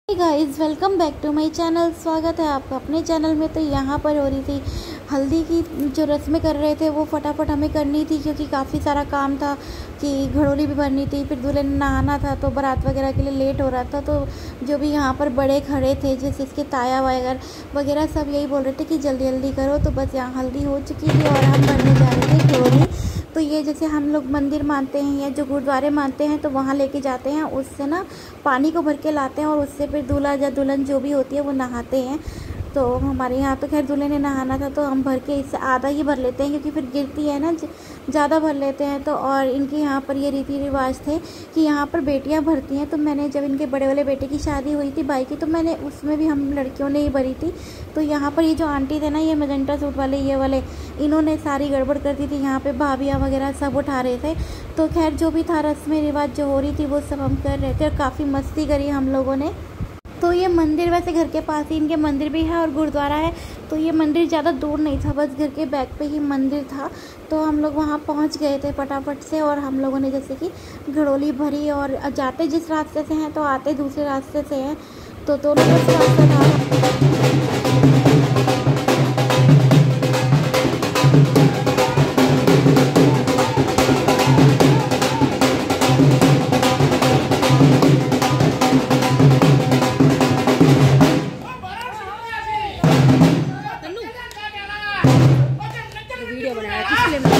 Guys, welcome back to my channel. स्वागत है आपका अपने चैनल में। तो यहाँ पर हो रही थी हल्दी की जो रस्में कर रहे थे वो फटाफट हमें करनी थी, क्योंकि काफ़ी सारा काम था कि घड़ोली भी भरनी थी, फिर दूल्हे ने नहाना था, तो बारात वगैरह के लिए लेट हो रहा था। तो जो भी यहाँ पर बड़े खड़े थे, जैसे इसके ताया वगैरह सब यही बोल रहे थे कि जल्दी जल्दी करो। तो बस यहाँ हल्दी हो चुकी थी और हम भरने जा रहे थे घड़ोली। तो ये जैसे हम लोग मंदिर मानते हैं या जो गुरुद्वारे मानते हैं, तो वहाँ लेके जाते हैं, उससे ना पानी को भर के लाते हैं और उससे फिर दूल्हा या दुल्हन जो भी होती है वो नहाते हैं। तो हमारे यहाँ तो खैर दूल्हे ने नहाना था, तो हम भर के इससे आधा ही भर लेते हैं, क्योंकि फिर गिरती है ना, ज़्यादा भर लेते हैं। तो और इनके यहाँ पर ये रीति रिवाज थे कि यहाँ पर बेटियाँ भरती हैं। तो मैंने जब इनके बड़े वाले बेटे की शादी हुई थी भाई की, तो मैंने उसमें भी हम लड़कियों ने ही भरी थी। तो यहाँ पर ये जो आंटी थे ना, ये मैजेंटा सूट वाले ये वाले, इन्होंने सारी गड़बड़ कर दी थी। यहाँ पे भाभियाँ वगैरह सब उठा रहे थे। तो खैर जो भी था रस्में रिवाज जो हो रही थी वो सब हम कर रहे थे और काफ़ी मस्ती करी हम लोगों ने। तो ये मंदिर वैसे घर के पास ही इनके मंदिर भी है और गुरुद्वारा है। तो ये मंदिर ज़्यादा दूर नहीं था, बस घर के बैक पे ही मंदिर था। तो हम लोग वहाँ पहुँच गए थे फटाफट से, और हम लोगों ने जैसे कि घड़ोली भरी। और जाते जिस रास्ते से हैं तो आते दूसरे रास्ते से हैं, तो दोनों रास्ता था। वीडियो बनाया किसने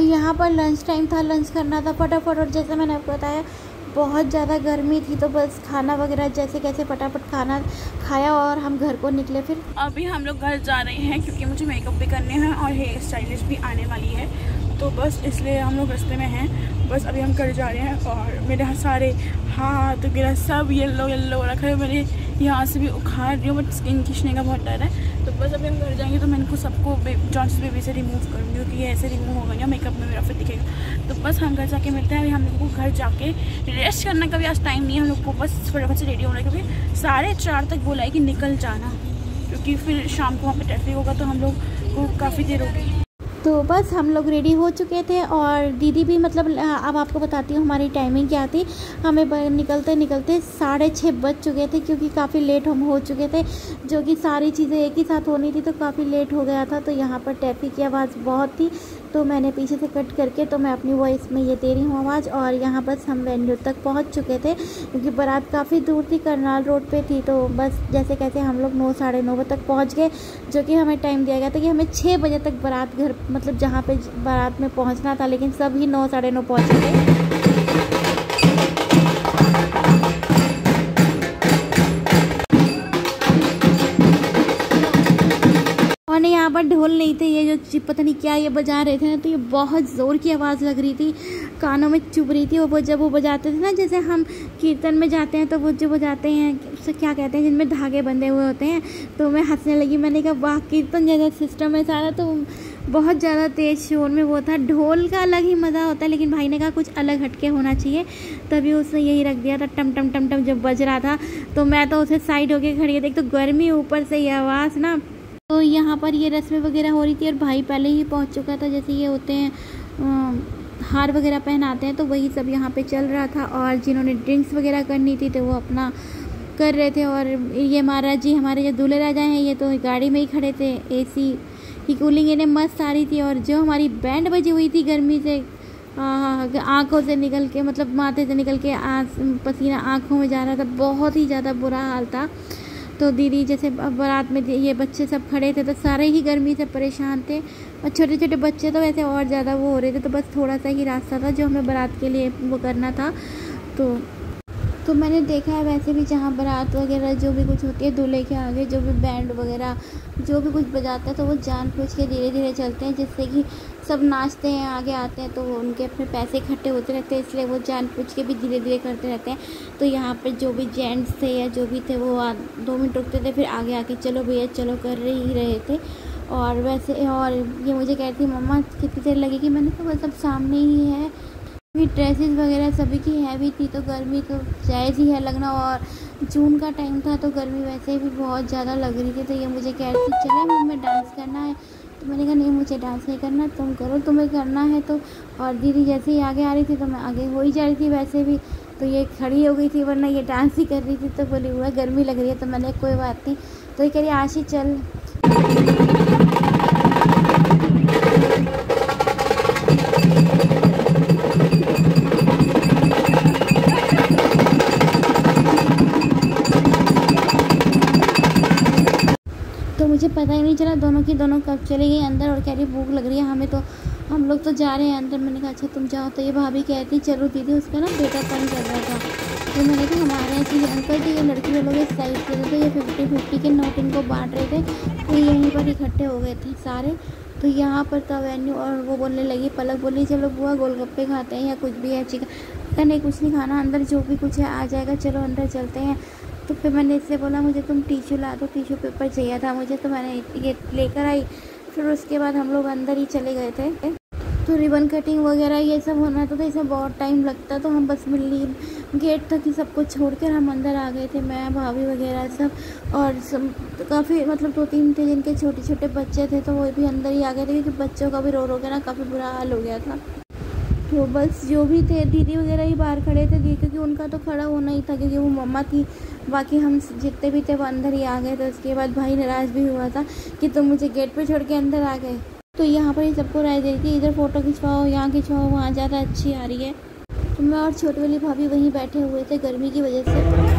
यहाँ पर लंच टाइम था, लंच करना था फटाफट। और जैसे मैंने आपको बताया बहुत ज़्यादा गर्मी थी, तो बस खाना वगैरह जैसे कैसे फटाफट खाना खाया और हम घर को निकले। फिर अभी हम लोग घर जा रहे हैं, क्योंकि मुझे मेकअप भी करने हैं और हेयर स्टाइलिश भी आने वाली है। तो बस इसलिए हम लोग रास्ते में हैं। बस अभी हम घर जा रहे हैं और मेरे सारे हाथ वगैरह सब येलो रखा है। मेरे यहाँ से भी उखाड़ रही हूँ, बट स्किन खींचने का बहुत डर है। तो बस अभी हम घर जाएंगे तो मैं इनको सबको जॉन्स बेबी से रिमूव करूँगी, क्योंकि ये ऐसे रिमूव होगा या मेकअप में मेरा फिर दिखेगा। तो बस हम घर जाके मिलते हैं। अभी हम लोग को घर जाके रेस्ट करने का भी आज टाइम नहीं है हम लोग को, बस फटाफट से रेडी होना है, क्योंकि 4:30 तक बोला है कि निकल जाना, क्योंकि फिर शाम को वहाँ पे ट्रैफिक होगा, तो हम लोग को काफ़ी देर होगी। तो बस हम लोग रेडी हो चुके थे और दीदी भी, मतलब अब आपको बताती हूँ हमारी टाइमिंग क्या थी। हमें निकलते 6:30 बज चुके थे, क्योंकि काफ़ी लेट हम हो चुके थे, जो कि सारी चीज़ें एक ही साथ होनी थी, तो काफ़ी लेट हो गया था। तो यहाँ पर ट्रैफिक की आवाज़ बहुत थी, तो मैंने पीछे से कट करके तो मैं अपनी वॉइस में ये दे रही हूँ आवाज़। और यहाँ बस हम वेन्यू तक पहुँच चुके थे, क्योंकि बारात काफ़ी दूर थी, करनाल रोड पे थी। तो बस जैसे कैसे हम लोग 9 साढ़े 9 बजे तक पहुँच गए, जो कि हमें टाइम दिया गया था कि हमें 6 बजे तक बारात घर, मतलब जहाँ पे बारात में पहुँचना था, लेकिन सभी 9 साढ़े 9 पहुँच गए। और यहाँ पर ढोल नहीं थे, ये जो पता नहीं क्या ये बजा रहे थे ना, तो ये बहुत ज़ोर की आवाज़ लग रही थी, कानों में चुभ रही थी। और वो जब वो बजाते थे ना, जैसे हम कीर्तन में जाते हैं तो वो जो बजाते हैं, उसे क्या कहते हैं, जिनमें धागे बंधे हुए होते हैं। तो मैं हंसने लगी, मैंने कहा वाह, कीर्तन जैसा सिस्टम है सारा। तो बहुत ज़्यादा तेज़ शोर में वो था। ढोल का अलग ही मज़ा होता है, लेकिन भाई ने कहा कुछ अलग हटके होना चाहिए, तभी उसने यही रख दिया था। टम टम टम टम जब बज रहा था, तो मैं तो उसे साइड होके खड़ी है, देख तो गर्मी ऊपर से ये आवाज़ ना तो यहाँ पर ये रस्में वगैरह हो रही थी और भाई पहले ही पहुँच चुका था। जैसे ये होते हैं हार वगैरह पहनाते हैं, तो वही सब यहाँ पे चल रहा था। और जिन्होंने ड्रिंक्स वगैरह करनी थी तो वो अपना कर रहे थे। और ये महाराज जी हमारे जो दूल्हे राजा हैं ये तो गाड़ी में ही खड़े थे, एसी की कूलिंग इन्हें मस्त आ रही थी। और जो हमारी बैंड बजी हुई थी गर्मी से आँखों से निकल के, मतलब माथे से निकल के पसीना आँखों में जा रहा था, बहुत ही ज़्यादा बुरा हाल था। तो दीदी जैसे बारात में ये बच्चे सब खड़े थे तो सारे ही गर्मी से परेशान थे। और छोटे छोटे बच्चे तो वैसे और ज़्यादा वो हो रहे थे। तो बस थोड़ा सा ही रास्ता था जो हमें बारात के लिए वो करना था। तो मैंने देखा है वैसे भी जहाँ बारात वगैरह जो भी कुछ होती है, दूल्हे के आगे जो भी बैंड वगैरह जो भी कुछ बजाता है तो वो जानबूझ के धीरे धीरे चलते हैं, जिससे कि सब नाचते हैं आगे आते हैं तो उनके अपने पैसे इकट्ठे होते रहते हैं, इसलिए वो जानबूझ के भी धीरे धीरे करते रहते हैं। तो यहाँ पर जो भी जेंट्स थे या जो भी थे वो 2 मिनट रुकते थे, फिर आगे आके चलो भैया चलो कर ही रहे थे। और वैसे और ये मुझे कहती मम्मा कितनी देर लगेगी, मैंने कहा वो सब सामने ही है। ड्रेसेस वगैरह सभी की हैवी थी तो गर्मी तो जायज़ ही है लगना। और जून का टाइम था तो गर्मी वैसे भी बहुत ज़्यादा लग रही थी। तो ये मुझे कह रही थी चले मम्मी डांस करना है, तो मैंने कहा नहीं मुझे डांस नहीं करना, तुम करो तुम्हें करना है तो। और दीदी जैसे ही आगे आ रही थी तो मैं आगे हो ही जा रही थी वैसे भी, तो ये खड़ी हो गई थी वरना ये डांस ही कर रही थी। तो बोली हुआ गर्मी लग रही है, तो मैंने कोई बात नहीं। तो ये कह रही आशी चल। तो मुझे पता ही नहीं चला दोनों कब चले गई अंदर। और कह रही भूख लग रही है हमें, तो हम लोग तो जा रहे हैं अंदर। मैंने कहा अच्छा तुम जाओ। तो ये भाभी कहती चलो दीदी, उसका ना बेटा तंग कर रहा था। तो मैंने कहा हमारे यहाँ की अंकल थे, ये लड़की लोग इस साइड के थे, तो ये 50-50 के नोट इनको बांट रहे थे। तो यहीं पर इकट्ठे हो गए थे सारे। तो यहाँ पर था वेन्यू और वो बोलने लगी, पलक बोली चलो बुआ गोलगप्पे खाते हैं या कुछ भी है चिकन। नहीं कुछ नहीं खाना, अंदर जो भी कुछ है आ जाएगा, चलो अंदर चलते हैं। तो फिर मैंने इससे बोला मुझे तुम टिश्यू ला दो, टिश्यू पेपर चाहिए था मुझे, तो मैंने ये लेकर आई। फिर उसके बाद हम लोग अंदर ही चले गए थे। तो रिबन कटिंग वगैरह ये सब होना था, तो इसमें बहुत टाइम लगता। तो हम बस मिली गेट तक ही सब कुछ छोड़ कर हम अंदर आ गए थे, मैं भाभी वगैरह सब। और सब काफ़ी मतलब 2-3 थे जिनके छोटे छोटे बच्चे थे, तो वो भी अंदर ही आ गए थे क्योंकि बच्चों का भी रो के ना काफ़ी बुरा हाल हो गया था। तो बस जो भी थे दीदी वगैरह ही बाहर खड़े थे क्योंकि उनका तो खड़ा होना ही था क्योंकि वो मम्मा थी। बाकी हम जितने भी थे वो अंदर ही आ गए थे। उसके बाद भाई नाराज़ भी हुआ था कि तुम मुझे गेट पे छोड़ के अंदर आ गए। तो यहाँ पर ही सबको राय दे रही थी इधर फ़ोटो खिंचवाओ, यहाँ खिंचवाओ, वहाँ ज़्यादा अच्छी आ रही है। तो मैं और छोटी वाली भाभी वहीं बैठे हुए थे गर्मी की वजह से।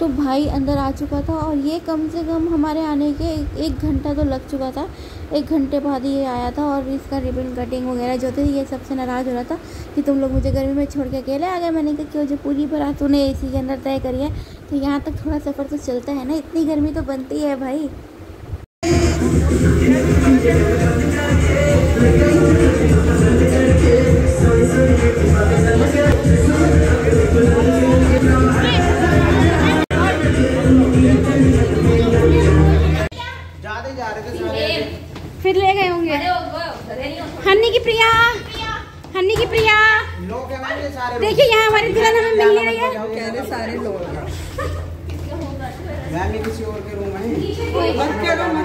तो भाई अंदर आ चुका था और ये कम से कम हमारे आने के 1 घंटा तो लग चुका था। 1 घंटे बाद ये आया था और इसका रिबन कटिंग वगैरह जो थे ये सबसे नाराज़ हो रहा था कि तुम लोग मुझे गर्मी में छोड़ के अकेले आ गए। मैंने कहा क्यों, जो पूरी बारात तूने एसी के अंदर तय करी है तो यहाँ तक थोड़ा सफ़र तो चलता है ना, इतनी गर्मी तो बनती है भाई। फिर ले गए होंगे हन्नी की प्रिया, हन्नी की प्रिया। देखिए यहाँ हमारी दुल्हन हमें मिल नहीं रही है। सारे लोग किसी और के रूम में